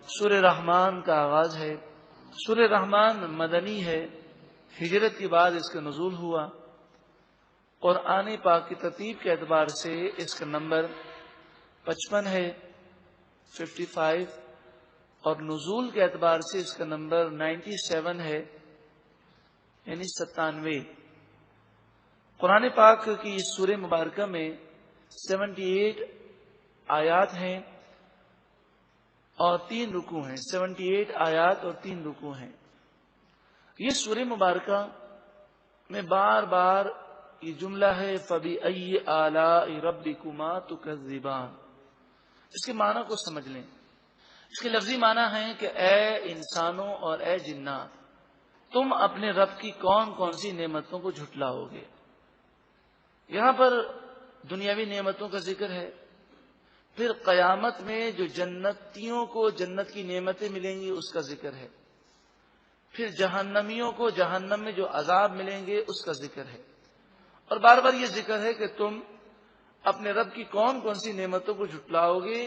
سورہ رحمان کا آغاز ہے۔ سورہ رحمان مدنی ہے، ہجرت کے بعد اس کا نزول ہوا۔ قرآن پاک کی ترتیب کے اعتبار سے اس کا نمبر 55 ہے، 55، اور نزول کے اعتبار سے اس کا نمبر 97 ہے، یعنی 97۔ قرآن پاک کی اس سورہ مبارکہ میں 78 آیات ہیں اور 3 رکوع ہیں۔ 78 آیات اور 3 رکوع ہیں۔ یہ سورہ مبارکہ میں بار بار یہ جملہ ہے فَبِأَيِّ آلَاءِ رَبِّكُمَا تُكَذِّبَانِ۔ اس کے معنی کو سمجھ لیں۔ اس کے لفظی معنی ہے کہ اے انسانوں اور اے جنات، تم اپنے رب کی کون کون سی نعمتوں کو جھٹلاؤ گے۔ یہاں پر دنیاوی نعمتوں کا ذکر ہے، پھر قیامت میں جو جنتیوں کو جنت کی نعمتیں ملیں گی اس کا ذکر ہے، پھر جہنمیوں کو جہنم میں جو عذاب ملیں گے اس کا ذکر ہے، اور بار بار یہ ذکر ہے کہ تم اپنے رب کی کون کون سی نعمتوں کو جھٹلاؤ گے،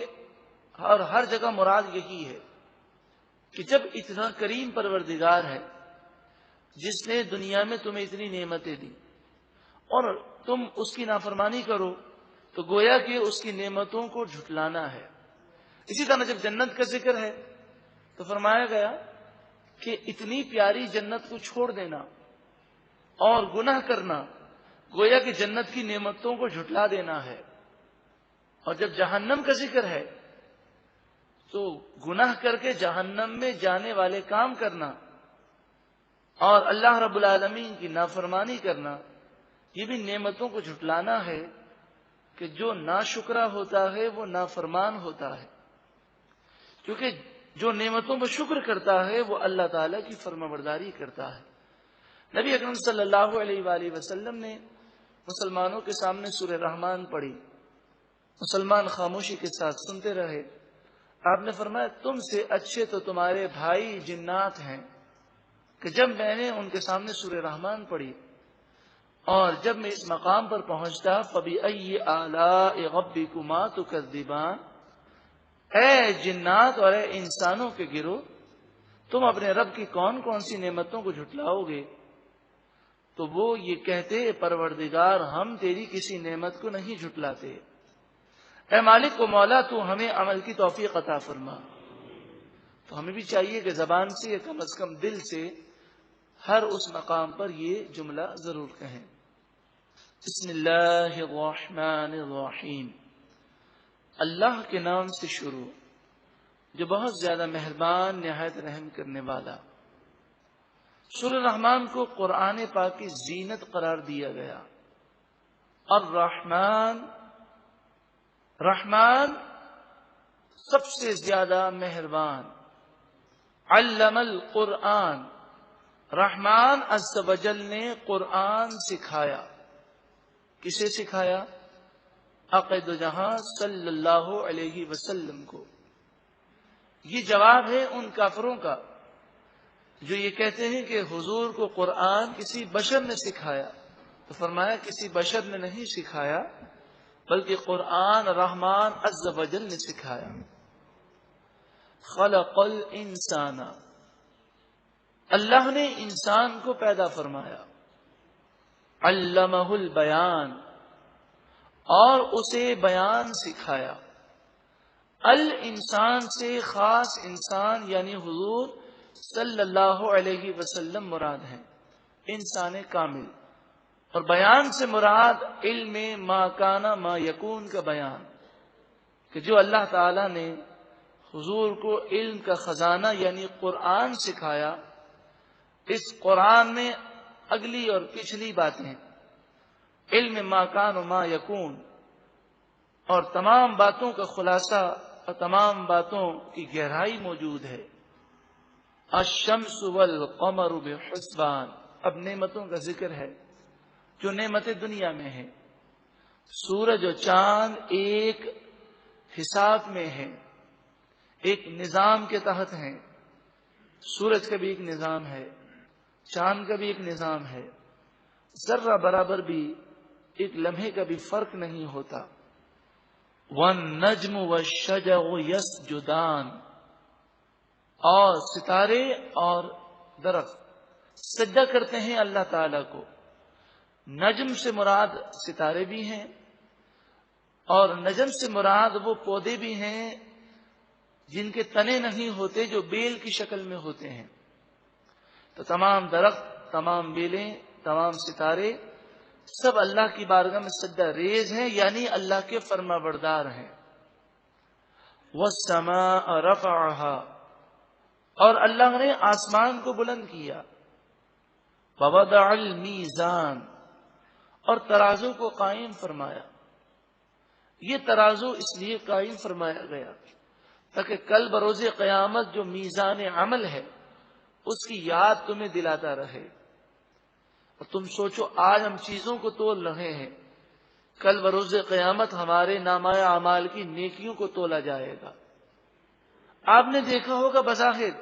اور ہر جگہ مراد یہی ہے کہ جب اتنا کریم پروردگار ہے جس نے دنیا میں تمہیں اتنی نعمتیں دی اور تم اس کی نافرمانی کرو تو گویا کہ اس کی نعمتوں کو جھٹلانا ہے۔ اسی طرح جب جنت کا ذکر ہے تو فرمایا گیا کہ اتنی پیاری جنت کو چھوڑ دینا اور گناہ کرنا گویا کہ جنت کی نعمتوں کو جھٹلا دینا ہے۔ اور جب جہنم کا ذکر ہے تو گناہ کر کے جہنم میں جانے والے کام کرنا اور اللہ رب العالمین کی نافرمانی کرنا، یہ بھی نعمتوں کو جھٹلانا ہے کہ جو ناشکرا ہوتا ہے وہ نافرمان ہوتا ہے، کیونکہ جو نعمتوں پر شکر کرتا ہے وہ اللہ تعالیٰ کی فرمانبرداری کرتا ہے۔ نبی اکرم صلی اللہ علیہ وآلہ وسلم نے مسلمانوں کے سامنے سورہ رحمان پڑھی، مسلمان خاموشی کے ساتھ سنتے رہے۔ آپ نے فرمایا تم سے اچھے تو تمہارے بھائی جنات ہیں، کہ جب میں نے ان کے سامنے سورہ رحمان پڑھی اور جب میں اس مقام پر پہنچتا فَبِأَيِّ آلَاءِ رَبِّكُمَا تُكَذِّبَانِ، اے جنات اور اے انسانوں کے گروہ، تم اپنے رب کی کون کون سی نعمتوں کو جھٹلاؤ گے، تو وہ یہ کہتے پروردگار ہم تیری کسی نعمت کو نہیں جھٹلاتے، اے مالک و مولا تو ہمیں عمل کی توفیق عطا فرما۔ تو ہمیں بھی چاہیے کہ زبان سے یا کم از کم دل سے ہر اس مقام پر یہ جملہ ضرور کہیں۔ بسم اللہ الرحمن الرحیم، اللہ کے نام سے شروع جو بہت زیادہ مہربان نہایت رحم کرنے والا۔ سورہ رحمان کو قرآن پاک کی زینت قرار دیا گیا۔ الرحمن، رحمان سب سے زیادہ مہربان۔ علم القرآن، رحمان عز و جل نے قرآن سکھایا۔ کسے سکھایا؟ عقید جہاں صلی اللہ علیہ وسلم کو۔ یہ جواب ہے ان کافروں کا جو یہ کہتے ہیں کہ حضور کو قرآن کسی بشر نے سکھایا، تو فرمایا کسی بشر نے نہیں سکھایا بلکہ قرآن رحمان عز و جل نے سکھایا۔ خلق الانسان، اللہ نے انسان کو پیدا فرمایا۔ علمہ البیان، اور اسے بیان سکھایا۔ الانسان سے خاص انسان یعنی حضور صلی اللہ علیہ وسلم مراد ہیں، انسان کامل، اور بیان سے مراد علم ما کانا ما یکون کا بیان، کہ جو اللہ تعالی نے حضور کو علم کا خزانہ یعنی قرآن سکھایا، اس قرآن میں اگلی اور پچھلی باتیں، علم ما کان و ما یکون، اور تمام باتوں کا خلاصہ اور تمام باتوں کی گہرائی موجود ہے۔ الشمس والقمر بحسبان، اب نعمتوں کا ذکر ہے جو نعمتیں دنیا میں ہیں۔ سورج و چاند ایک حساب میں ہیں، ایک نظام کے تحت ہیں۔ سورج کا بھی ایک نظام ہے، چاند کا بھی ایک نظام ہے، ذرہ برابر بھی ایک لمحے کا بھی فرق نہیں ہوتا۔ وَالنَّجْمُ وَالشَّجَرُ يَسْجُدَانِ، اور ستارے اور درخت سجدہ کرتے ہیں اللہ تعالی کو. نجم سے مراد ستارے بھی ہیں اور نجم سے مراد وہ پودے بھی ہیں جن کے تنے نہیں ہوتے، جو بیل کی شکل میں ہوتے ہیں. تو تمام درخت، تمام بیلیں، تمام ستارے سب اللہ کی بارگاہ میں سجدہ ریز ہیں، یعنی اللہ کے فرما بردار ہیں. وَالسَّمَاءَ رَفَعَهَا، اور اللہ نے آسمان کو بلند کیا. وَوَضَعَ الْمِيزَانَ، اور ترازو کو قائم فرمایا. یہ ترازو اس لیے قائم فرمایا گیا تاکہ کل بروز قیامت جو میزان عمل ہے اس کی یاد تمہیں دلاتا رہے. اور تم سوچو، آج ہم چیزوں کو تول رہے ہیں، کل بروز قیامت ہمارے نامہ اعمال کی نیکیوں کو تولا جائے گا. آپ نے دیکھا ہوگا بظاہر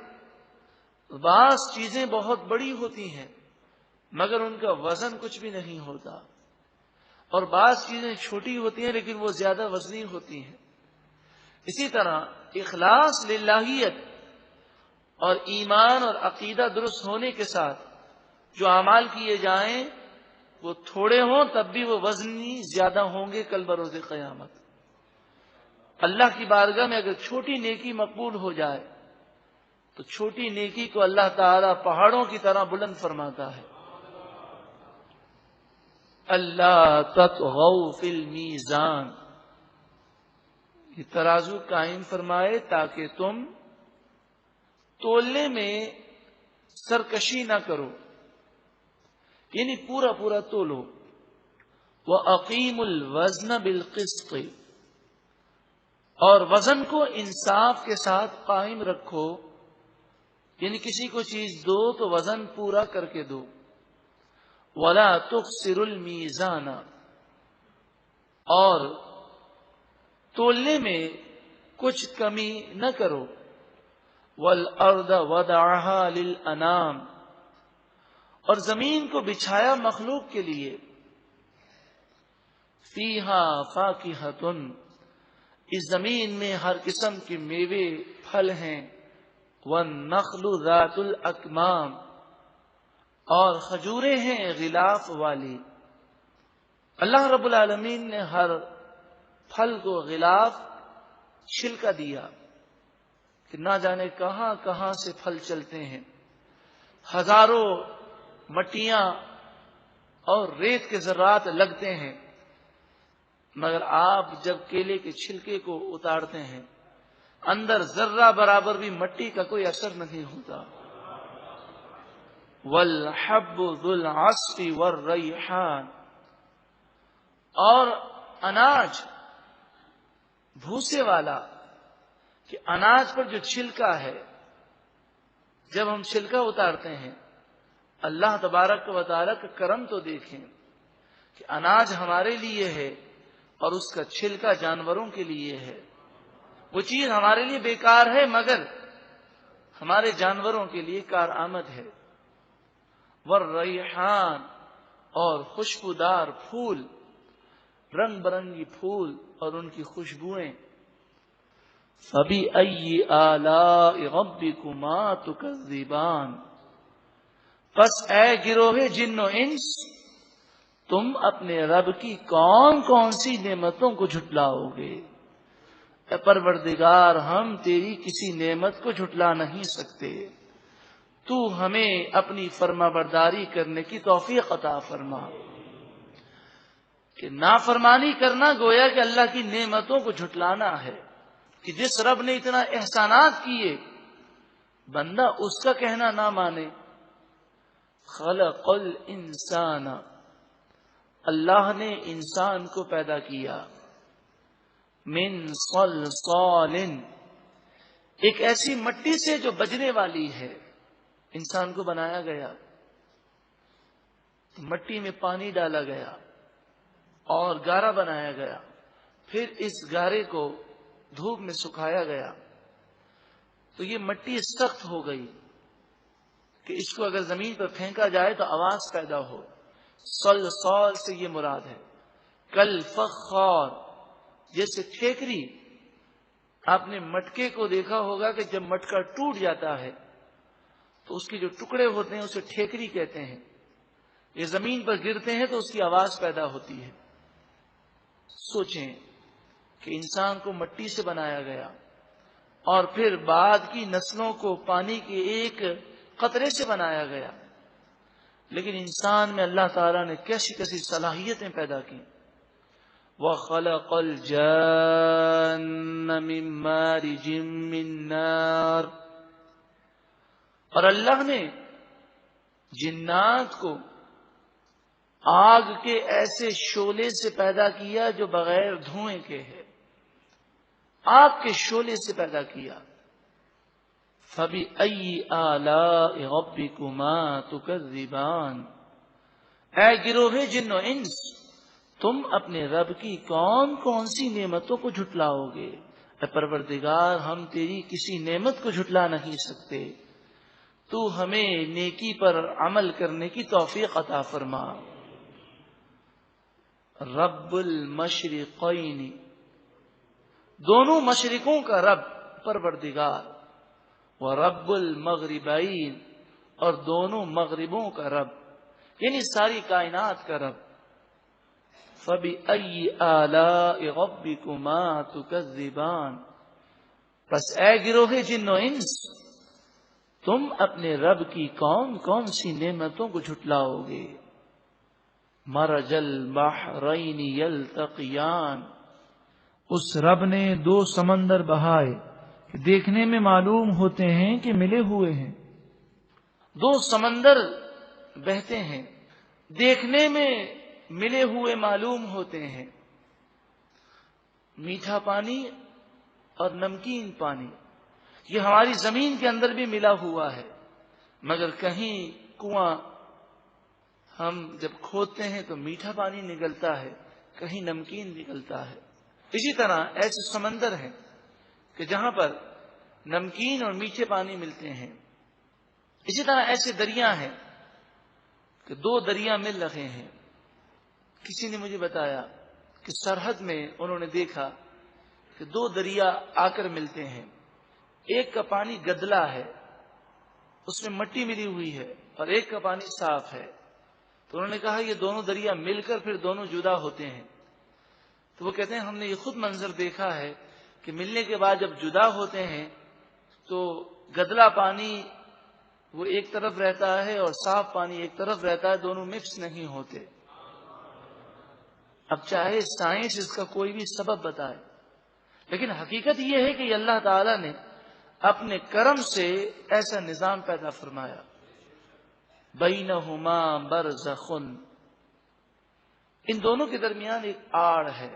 بعض چیزیں بہت بڑی ہوتی ہیں مگر ان کا وزن کچھ بھی نہیں ہوتا، اور بعض چیزیں چھوٹی ہوتی ہیں لیکن وہ زیادہ وزنی ہوتی ہیں. اسی طرح اخلاص للہیت اور ایمان اور عقیدہ درست ہونے کے ساتھ جو اعمال کیے جائیں وہ تھوڑے ہوں تب بھی وہ وزنی زیادہ ہوں گے کل بروز قیامت. اللہ کی بارگاہ میں اگر چھوٹی نیکی مقبول ہو جائے تو چھوٹی نیکی کو اللہ تعالی پہاڑوں کی طرح بلند فرماتا ہے. اللہ تطغوا فی المیزان، یہ ترازو قائم فرمائے تاکہ تم تولنے میں سرکشی نہ کرو، یعنی پورا پورا تولو. وَأَقِيمُوا الْوَزْنَ بِالْقِسْطِ، اور وزن کو انصاف کے ساتھ قائم رکھو، یعنی کسی کو چیز دو تو وزن پورا کر کے دو. وَلَا تُخْسِرُوا الْمِيزَانَ، اور تولنے میں کچھ کمی نہ کرو. وَالْأَرْضَ وَضَعَهَا لِلْأَنَامِ، اور زمین کو بچھایا مخلوق کے لیے. فِيهَا فَاكِهَةٌ، اس زمین میں ہر قسم کے میوے پھل ہیں. وَالنَّخْلُ ذَاتُ الْأَكْمَامِ، اور کھجوریں ہیں غلاف والی. اللہ رب العالمین نے ہر پھل کو غلاف چھلکا دیا کہ نہ جانے کہاں کہاں سے پھل چلتے ہیں. ہزاروں مٹیاں اور ریت کے ذرات لگتے ہیں، مگر آپ جب کیلے کے چھلکے کو اتارتے ہیں اندر ذرہ برابر بھی مٹی کا کوئی اثر نہیں ہوتا. والحب ذو العصف والریحان، اور اناج بھوسے والا، کہ اناج پر جو چھلکا ہے جب ہم چھلکا اتارتے ہیں اللہ تبارک و تعالی کا کرم تو دیکھیں کہ اناج ہمارے لیے ہے اور اس کا چھلکا جانوروں کے لیے ہے. وہ چیز ہمارے لیے بیکار ہے مگر ہمارے جانوروں کے لیے کارآمد ہے. والریحان، اور خوشبودار پھول، رنگ برنگی پھول اور ان کی خوشبوئیں. فَبِأَيِّ آلَاءِ رَبِّكُمَا تُكَذِّبَانِ، پس اے گروہ جن و انس، تم اپنے رب کی کون کون سی نعمتوں کو جھٹلاؤ گے. اے پروردگار، ہم تیری کسی نعمت کو جھٹلا نہیں سکتے، تو ہمیں اپنی فرما برداری کرنے کی توفیق عطا فرما. کہ نافرمانی کرنا گویا کہ اللہ کی نعمتوں کو جھٹلانا ہے، کہ جس رب نے اتنا احسانات کیے بندہ اس کا کہنا نہ مانے. خلق الانسان، اللہ نے انسان کو پیدا کیا. من صلصال، ایک ایسی مٹی سے جو بجنے والی ہے. انسان کو بنایا گیا، مٹی میں پانی ڈالا گیا اور گارا بنایا گیا، پھر اس گارے کو دھوپ میں سکھایا گیا تو یہ مٹی سخت ہو گئی کہ اس کو اگر زمین پر پھینکا جائے تو آواز پیدا ہو. صلصال سے یہ مراد ہے. کل فخار، جیسے ٹھیکری آپ نے مٹکے کو دیکھا ہوگا کہ جب مٹکا ٹوٹ جاتا ہے تو اس کے جو ٹکڑے ہوتے ہیں اسے ٹھیکری کہتے ہیں. یہ زمین پر گرتے ہیں تو اس کی آواز پیدا ہوتی ہے. سوچیں کہ انسان کو مٹی سے بنایا گیا اور پھر بعد کی نسلوں کو پانی کے ایک قطرے سے بنایا گیا، لیکن انسان میں اللہ تعالیٰ نے کیسی کیسی صلاحیتیں پیدا کی. وَخَلَقَ الْجَانَّ مِن مَّارِجٍ مِّن نَّارٍ، اور اللہ نے جنات کو آگ کے ایسے شعلے سے پیدا کیا جو بغیر دھوئیں کے ہے، آگ کے شعلے سے پیدا کیا. فَبِأَيِّ آلَاءِ رَبِّكُمَا تُكَذِّبَانِ، اے گروہ جن و انس، تم اپنے رب کی کون کون سی نعمتوں کو جھٹلاؤ گے؟ اے پروردگار، ہم تیری کسی نعمت کو جھٹلا نہیں سکتے، تو ہمیں نیکی پر عمل کرنے کی توفیق عطا فرما. رب المشرقین، دونوں مشرقوں کا رب پروردگار، ورب المغربین، اور دونوں مغربوں کا رب، یعنی ساری کائنات کا رب. فَبِأَيِّ آلَاءِ رَبِّكُمَا تُكَذِّبَانِ، پس اے گروہ جن و انس، تم اپنے رب کی کون کون سی نعمتوں کو جھٹلاؤ گے؟ مرج البحرین یلتقیان، اس رب نے دو سمندر بہائے کہ دیکھنے میں معلوم ہوتے ہیں کہ ملے ہوئے ہیں. دو سمندر بہتے ہیں، دیکھنے میں ملے ہوئے معلوم ہوتے ہیں. میٹھا پانی اور نمکین پانی، یہ ہماری زمین کے اندر بھی ملا ہوا ہے، مگر کہیں کنواں ہم جب کھودتے ہیں تو میٹھا پانی نکلتا ہے، کہیں نمکین نکلتا ہے. اسی طرح ایسے سمندر ہیں کہ جہاں پر نمکین اور میٹھے پانی ملتے ہیں. اسی طرح ایسے دریا ہیں کہ دو دریا مل رہے ہیں. کسی نے مجھے بتایا کہ سرحد میں انہوں نے دیکھا کہ دو دریا آ کر ملتے ہیں، ایک کا پانی گدلا ہے، اس میں مٹی ملی ہوئی ہے، اور ایک کا پانی صاف ہے. تو انہوں نے کہا یہ دونوں دریا مل کر پھر دونوں جدا ہوتے ہیں. تو وہ کہتے ہیں ہم نے یہ خود منظر دیکھا ہے کہ ملنے کے بعد جب جدا ہوتے ہیں تو گدلا پانی وہ ایک طرف رہتا ہے اور صاف پانی ایک طرف رہتا ہے، دونوں مکس نہیں ہوتے. اب چاہے سائنس اس کا کوئی بھی سبب بتائے، لیکن حقیقت یہ ہے کہ اللہ تعالی نے اپنے کرم سے ایسا نظام پیدا فرمایا. بینہما برزخ، ان دونوں کے درمیان ایک آڑ ہے،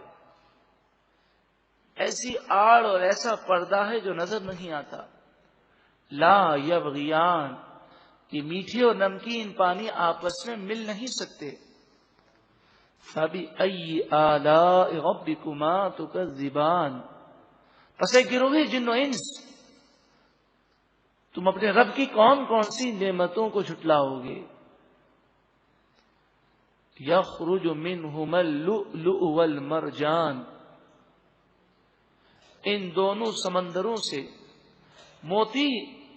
ایسی آڑ اور ایسا پردہ ہے جو نظر نہیں آتا. لا یبغیان، یہ میٹھے اور نمکین پانی آپس میں مل نہیں سکتے. فَبِأَيِّ آلَاءِ رَبِّكُمَا تُكَذِّبَانِ، پس اے گروہ جن و انس، تم اپنے رب کی کون کون سی نعمتوں کو جھٹلاؤ گے؟ یخرج منہما اللؤلؤ والمرجان، ان دونوں سمندروں سے موتی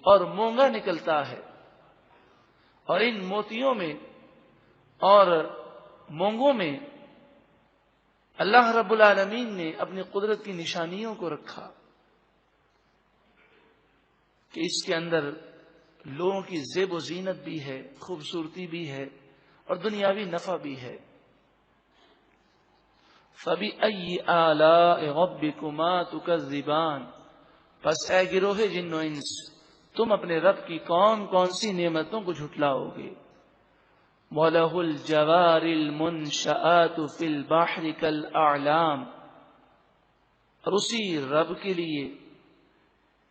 اور مونگا نکلتا ہے، اور ان موتیوں میں اور مونگوں میں اللہ رب العالمین نے اپنی قدرت کی نشانیوں کو رکھا کہ اس کے اندر لوگوں کی زیب و زینت بھی ہے، خوبصورتی بھی ہے، اور دنیاوی نفع بھی ہے. فَبِأَيِّ آلَاءِ رَبِّكُمَا تُكَذِّبَانِ، پس اے گروہ جن و انس، تم اپنے رب کی کون کون سی نعمتوں کو جھٹلاؤ گے؟ وَلَهُ الْجَوَارِ الْمُنشَآتُ فِي الْبَحْرِ كَالْأَعْلَامِ، اور اسی رب کے لیے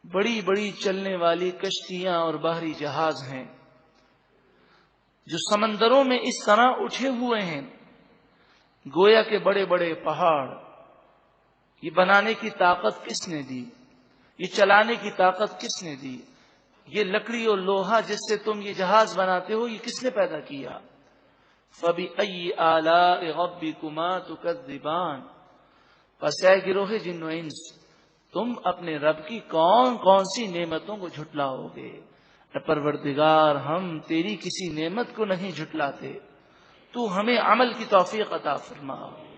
بڑی بڑی چلنے والی کشتیاں اور بحری جہاز ہیں جو سمندروں میں اس طرح اٹھے ہوئے ہیں گویا کہ بڑے بڑے پہاڑ. یہ بنانے کی طاقت کس نے دی؟ یہ چلانے کی طاقت کس نے دی؟ یہ لکڑی اور لوہا جس سے تم یہ جہاز بناتے ہو، یہ کس نے پیدا کیا؟ فَبِأَيِّ آلَاءِ رَبِّكُمَا تُكَذِّبَانِ، پس اے گروہ جن و انس، تم اپنے رب کی کون کون سی نعمتوں کو جھٹلاؤ گے؟ اے پروردگار، ہم تیری کسی نعمت کو نہیں جھٹلاتے، تو ہمیں عمل کی توفیق عطا فرما۔